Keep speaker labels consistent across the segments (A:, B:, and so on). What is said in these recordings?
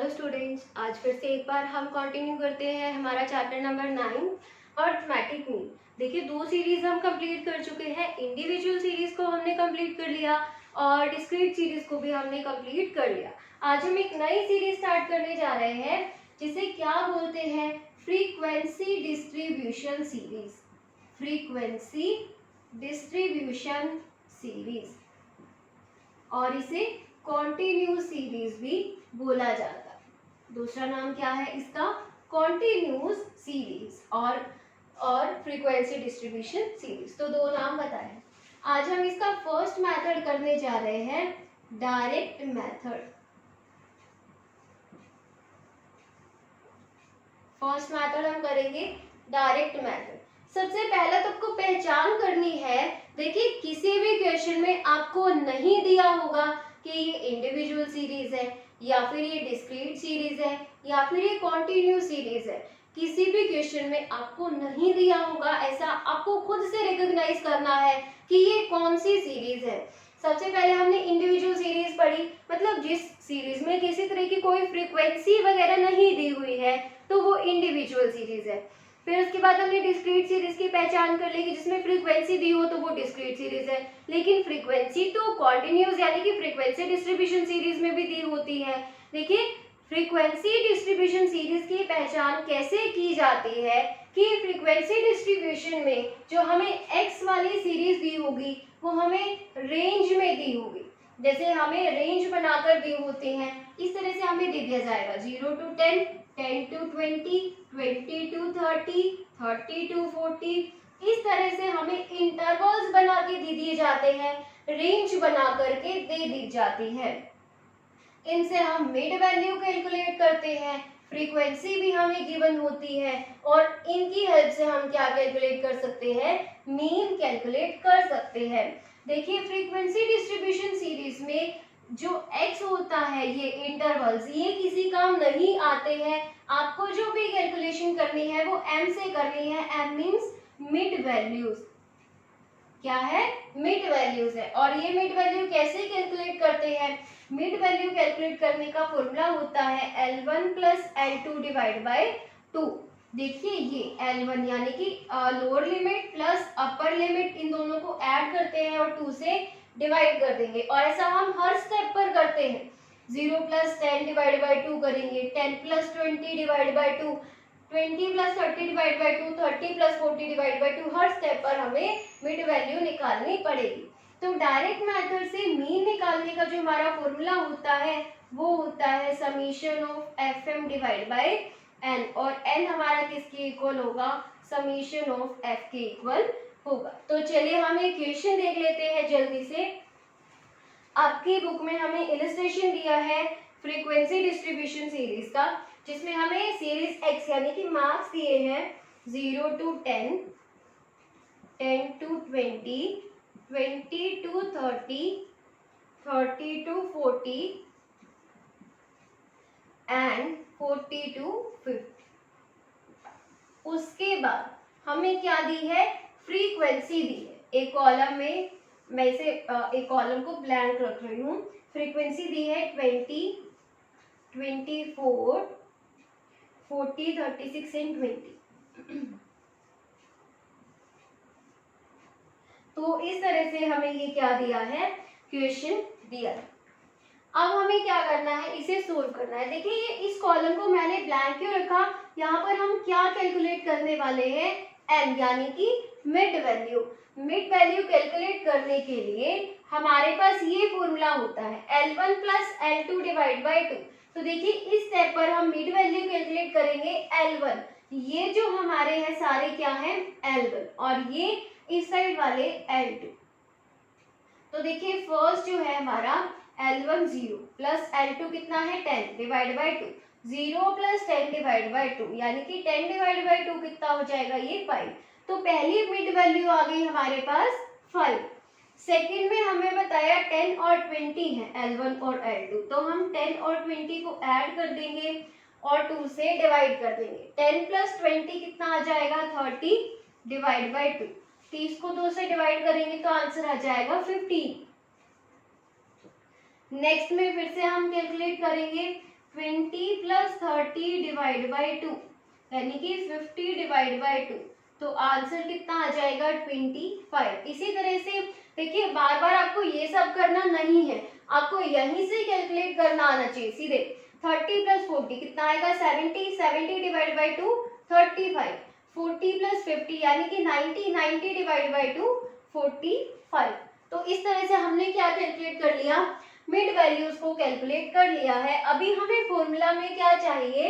A: Hello students, आज फिर से एक बार हम कंटिन्यू करते हैं हमारा चैप्टर नंबर 9 अर्थमेटिक मीन। देखिए, दो सीरीज हम कंप्लीट कर चुके हैं। इंडिविजुअल सीरीज को हमने कंप्लीट कर लिया और डिस्क्रीट सीरीज को भी हमने कंप्लीट कर लिया। आज हम एक नई सीरीज स्टार्ट करने जा रहे हैं जिसे क्या बोलते हैं, frequency distribution series. Frequency distribution series, और इसे कॉन्टिन्यूस सीरीज भी बोला जाता है। दूसरा नाम क्या है इसका, कॉन्टिन्यूस सीरीज और फ्रीक्वेंसी डिस्ट्रीब्यूशन सीरीज। तो दो नाम बताए। आज हम इसका फर्स्ट मेथड करने जा रहे हैं, डायरेक्ट मेथड। फर्स्ट मेथड हम करेंगे डायरेक्ट मेथड। सबसे पहले तो आपको पहचान करनी है। देखिए, किसी भी क्वेश्चन में आपको नहीं दिया होगा कि ये इंडिविजुअल सीरीज है या फिर ये डिस्क्रीट सीरीज है या फिर ये कॉन्टिन्यूस सीरीज है। किसी भी क्वेश्चन में आपको नहीं दिया होगा, ऐसा आपको खुद से रिकॉग्नाइज करना है कि ये कौन सी सीरीज है। सबसे पहले हमने इंडिविजुअल सीरीज पढ़ी, मतलब जिस सीरीज में किसी तरह की कोई फ्रीक्वेंसी वगैरह नहीं दी हुई है तो वो इंडिविजुअल सीरीज है। फिर उसके बाद हमने डिस्क्रीट सीरीज की पहचान कर ली कि जिसमें फ्रीक्वेंसी दी हो तो वो डिस्क्रीट सीरीज है, लेकिन फ्रीक्वेंसी तो कॉन्टिन्यूस यानी कि फ्रीक्वेंसी डिस्ट्रीब्यूशन सीरीज में भी दी होती है। देखिए, फ्रीक्वेंसी डिस्ट्रीब्यूशन सीरीज की पहचान कैसे की जाती है कि फ्रीक्वेंसी डिस्ट्रीब्यूशन में जो हमें एक्स वाली सीरीज दी होगी वो हमें रेंज में दी होगी। जैसे हमें रेंज बनाकर दी होती हैं, इस तरह से हमें दे दिया जाएगा 0 to 10, 10 to 20, 20 to 30, 30 to 40। इस तरह से हमें इंटरवल्स बना के दे दिए जाते हैं, रेंज बना करके दे दी जाती है। इनसे हम मिड वैल्यू कैलकुलेट करते हैं, फ्रीक्वेंसी भी हमें गिवन होती है और इनकी हेल्प से हम क्या कैलकुलेट कर सकते हैं, मीन कैलकुलेट कर सकते हैं। देखिए, फ्रीक्वेंसी डिस्ट्रीब्यूशन सीरीज में जो x होता है, ये इंटरवल्स, ये किसी काम नहीं आते हैं। आपको जो भी कैलकुलेशन करनी है वो m से करनी है। m means mid values. क्या है, मिड वैल्यूज है। और ये मिड वैल्यू कैसे कैलकुलेट करते हैं, मिड वैल्यू कैलकुलेट करने का फॉर्मूला होता है L1 plus L2 divide by 2। देखिए, ये L1 यानी कि lower limit plus upper limit, इन दोनों को ऐड करते हैं और 2 से डिवाइड कर देंगे। और ऐसा हम हर स्टेप पर करते हैं। 0 प्लस 10 डिवाइड बाय 2 करेंगे, 10 plus 20 divide by 2, 20 plus 30 divide by 2, 30 plus 40 divide by 2। Her step पर हमें मिड वैल्यू निकालनी पड़ेगी। तो डायरेक्ट मेथड से मीन निकालने का जो हमारा फॉर्मूला होता है वो होता है summation of F M divide by N, और एन हमारा किसके इक्वल होगा, समीशन ऑफ एफ के इक्वल होगा। तो चलिए हम एक क्वेश्चन देख लेते हैं जल्दी से। आपकी बुक में हमें इलस्ट्रेशन दिया है फ्रीक्वेंसी डिस्ट्रीब्यूशन सीरीज का, जिसमें हमें सीरीज एक्स यानी कि मार्क्स दिए हैं 0 to 10, 10 to 20, 20 to 30, 30 to 40 and 40 to 50। उसके बाद हमें क्या दी है, फ्रीक्वेंसी दी है। एक कॉलम में मैं इसे एक कॉलम को ब्लैंक रख रही हूँ। फ्रीक्वेंसी दी है 20, 24, 40, 36 एंड 20। तो इस तरह से हमें ये क्या दिया है, क्वेश्चन दिया है। अब हमें क्या करना है, इसे सोल्व करना है। देखिए, ये इस कॉलम को मैंने ब्लैंक क्यों रखा, यहाँ पर हम क्या कैलकुलेट करने वाले हैं, m यानी कि mid value. Mid value calculate करने के लिए हमारे पास ये फॉर्मूला होता है L1 plus L2 divide by 2। तो देखिए, इस स्टेप पर हम मिड वैल्यू कैलकुलेट करेंगे L1। ये जो हमारे हैं सारे क्या हैं, L1, और ये इस साइड वाले L2। तो देखिए, फर्स्ट जो है हमारा L1 0 प्लस L2 कितना है 10 divide by 2, 0 plus 10 divide by 2 यानी कि 10 डिवाइड बाय 2 कितना हो जाएगा, ये 5। तो पहली मिड वैल्यू आ गई हमारे पास 5। सेकंड में हमें बताया 10 और 20 है L1 और L2, तो हम 10 और 20 को ऐड कर देंगे और 2 से डिवाइड कर देंगे। 10 प्लस 20 कितना आ जाएगा, 30 डिवाइड बाय 2। 30 को 2 से डिवाइड करेंगे तो आंसर आ जाएगा 15। नेक्स्ट में फिर से हम कैलकुलेट करेंगे 20 प्लस 30 डिवाइड बाई 2 यानी कि 50 डिवाइड बाई 2, तो आंसर कितना आ जाएगा 25। इसी तरह से देखिए बार बार आपको ये सब करना नहीं है, आपको यहीं से कैलकुलेट करना आना चाहिए सीधे। 30 प्लस 40 कितना आएगा 70, 70 डिवाइड बाई 2 35, 40 प्लस 50 यानी कि 90, 90 डिवाइड बाई 2 45। तो इस तरह से हमने क्या कैलकुलेट कर लिया, मिड वैल्यूज को कैलकुलेट कर लिया है। अभी हमें फॉर्मूला में क्या चाहिए,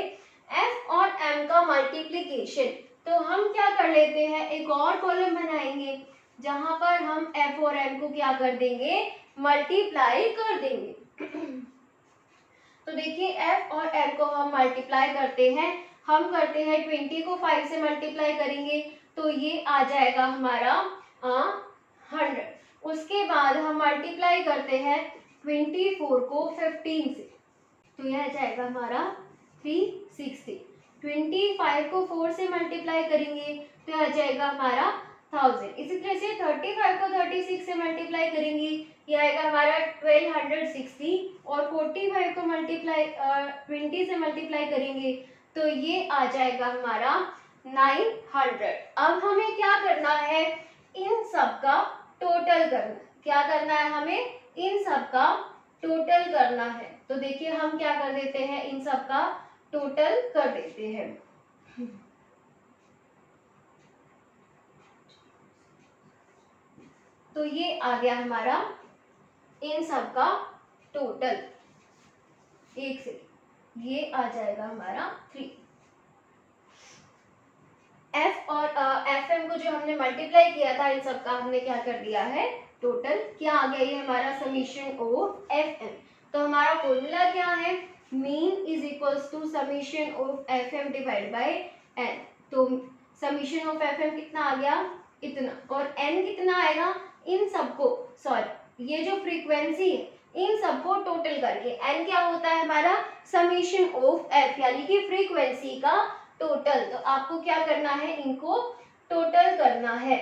A: एफ और एम का मल्टीप्लीकेशन। तो हम क्या कर लेते हैं, एक और कॉलम बनाएंगे जहां पर हम एफ और एम को क्या कर देंगे, मल्टीप्लाई कर देंगे। तो देखिए एफ और एम को हम मल्टीप्लाई करते हैं, हम करते हैं 20 को 5 से मल्टीप्लाई करेंगे तो ये आ जाएगा हमारा 100। उसके बाद हम मल्टीप्लाई करते हैं 24 को 15 से, तो यह आ जाएगा हमारा 360। 25 को 4 से मल्टीप्लाई करेंगे तो आ जाएगा हमारा 1000। इसी तरह से 35 को 36 से मल्टीप्लाई करेंगे, ये आएगा हमारा 1260। और 45 को मल्टीप्लाई 20 से मल्टीप्लाई करेंगे तो ये आ जाएगा हमारा 900। अब हमें क्या करना है, इन सब का टोटल करना। क्या करना है हमें, इन सब का टोटल करना है। तो देखिए हम क्या कर देते हैं, इन सब का टोटल कर देते हैं। तो ये आ गया हमारा इन सब का टोटल, एक से ये आ जाएगा हमारा 3। एफ और एफ एम को जो हमने मल्टीप्लाई किया था, इन सब का हमने क्या कर दिया है टोटल। क्या आ गया, ये हमारा समीशन ऑफ एफ एम। तो हमारा फॉर्मूला क्या है, mean is equals to summation of F M divide by N. तो समीशन ऑफ एफ एम कितना आ गया, इतना, और एन कितना आएगा, इन सबको सॉरी ये जो फ्रीक्वेंसी है इन सबको टोटल करके, एन क्या होता है हमारा समीशन ऑफ एफ यानी कि फ्रीक्वेंसी का टोटल। तो आपको क्या करना है, इनको टोटल करना है।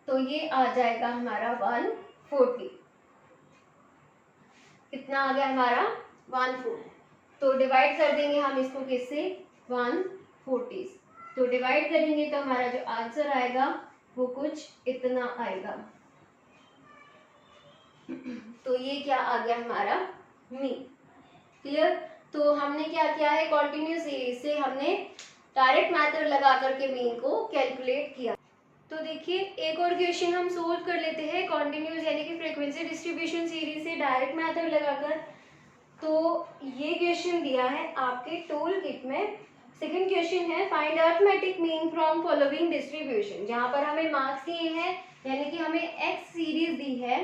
A: तो ये आ जाएगा हमारा 140। कितना आ गया हमारा 140। तो डिवाइड कर देंगे हम इसको किससे, 140। तो डिवाइड करेंगे तो हमारा जो आंसर आएगा वो कुछ इतना आएगा। तो ये क्या आ गया हमारा मीन। क्लियर। तो हमने क्या किया है, कॉन्टिन्यूस सीरीज से हमने डायरेक्ट मेथड लगा करके मीन को कैलकुलेट किया। तो देखिए एक और क्वेश्चन हम सोल्व कर लेते हैं कॉन्टिन्यूस यानी कि फ्रीक्वेंसी डिस्ट्रीब्यूशन सीरीज से डायरेक्ट मेथड लगाकर। तो ये क्वेश्चन दिया है आपके टूल किट में। सेकंड क्वेश्चन है find arithmetic mean from following distribution, जहां पर हमें मार्क्स दिए हैं यानी कि हमें एक्स सीरीज दी है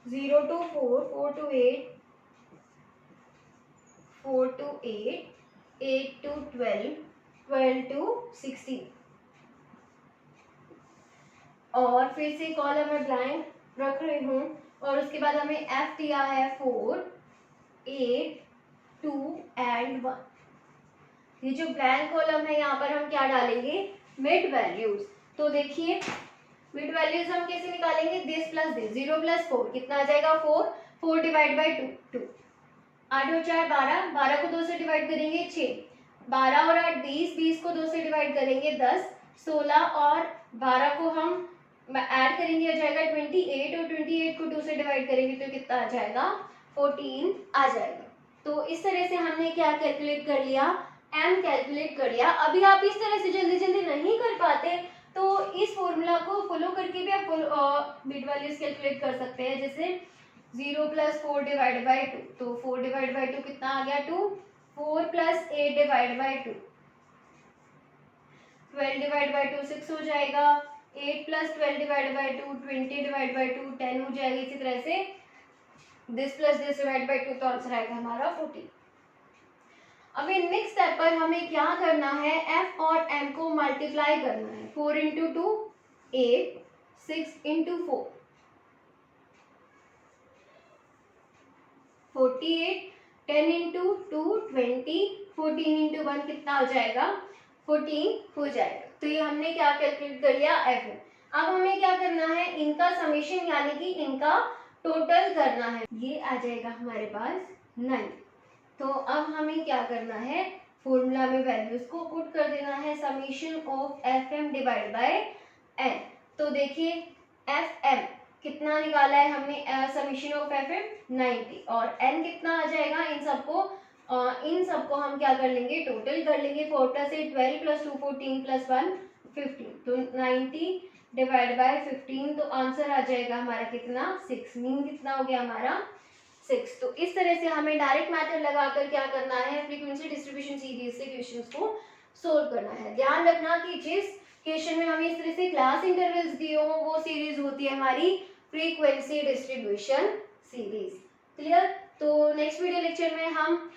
A: 0 to 4, 4 to 8, 4 to 8, 8 to 12, 12 to 16। और फिर से कॉलम में ब्लैंक रख रही हूँ और उसके बाद हमें एफ दिया है 4, 8, 2 एंड 1। ये जो ब्लैंक कॉलम है यहाँ पर हम क्या डालेंगे, मिड वैल्यूज। तो देखिए मिड वैल्यूज हम कैसे निकालेंगे, दिस प्लस दिस, 0 प्लस 4 कितना आ जाएगा 4, 4 डिवाइड बाई 2 2, 8 और 4 12, 12 को 2 से डिवाइड करेंगे 6, 12 और 8 20, 20 को 2 से डिवाइड करेंगे 10, 16 और 12 को हम ऐड करेंगे आ जाएगा 28, और 28 को 2 से डिवाइड करेंगे तो कितना आ जाएगा 14 आ जाएगा। तो इस तरह से हमने क्या कैलकुलेट कर लिया, एम कैलकुलेट कर लिया। अभी आप इस तरह से जल्दी जल्दी नहीं कर पाते तो इस फॉर्मूला को फॉलो करके भी आप मिड वैल्यूज कैलकुलेट कर सकते हैं। जैसे 0 प्लस 4 डिवाइड बाई 2, तो 4 डिवाइड बाई 2 कितना आ गया 2, 4 plus 8 divide by 2, 12 divide by 2 6 हो जाएगा, 8 plus 12 divide by 2 20 divide by 2 10 हो जाएगी। इसी तरह से this plus this divide by 2 तो आंसर आएगा हमारा 40। अभी नेक्स्ट स्टेप पर हमें क्या करना है, एफ और एम को मल्टीप्लाई करना है। 4 इंटू 2 8, 6 इंटू 4 48, 10 इंटू 2 20, 14 इंटू 1 कितना हो जाएगा 14 हो जाएगा। तो ये हमने क्या कैलकुलेट कर लिया एफ एम। अब हमें क्या करना है, इनका समेशन यानी कि इनका टोटल करना है, ये आ जाएगा हमारे पास 9। तो अब हमें क्या करना है, फॉर्मूला में वैल्यूज को पुट कर देना है, summation of F M divide by N. तो देखिए एफ एम कितना निकाला है हमने, समीशन ऑफ एफ एम 90, और एन कितना आ जाएगा, इन सबको हम क्या कर लेंगे, टोटल कर लेंगे। 4 + 8 12 + 2 14 + 1 15, तो 90 डिवाइड बाय 15, तो आंसर आ जाएगा हमारा कितना, 6। मीन कितना हो गया हमारा 6। तो इस तरह से हमें डायरेक्ट मेथड लगाकर क्या करना है, फ्रीक्वेंसी डिस्ट्रीब्यूशन सीरीज से क्वेश्चंस को सोल्व करना है। ध्यान रखना कि जिस क्वेश्चन में हमें इस तरह से क्लास इंटरवल्स दिए हो वो सीरीज होती है हमारी फ्रीक्वेंसी डिस्ट्रीब्यूशन सीरीज। क्लियर। तो नेक्स्ट वीडियो लेक्चर में हम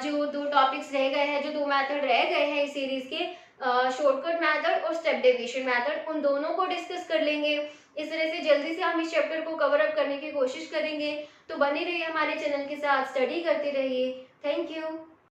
A: जो 2 टॉपिक्स रह गए हैं, जो 2 मेथड रह गए हैं इस सीरीज के, शॉर्टकट मेथड और स्टेप डेविएशन मेथड, उन दोनों को डिस्कस कर लेंगे। इस तरह से जल्दी से हम इस चैप्टर को कवर अप करने की कोशिश करेंगे। तो बने रहिए हमारे चैनल के साथ, स्टडी करते रहिए। Thank you.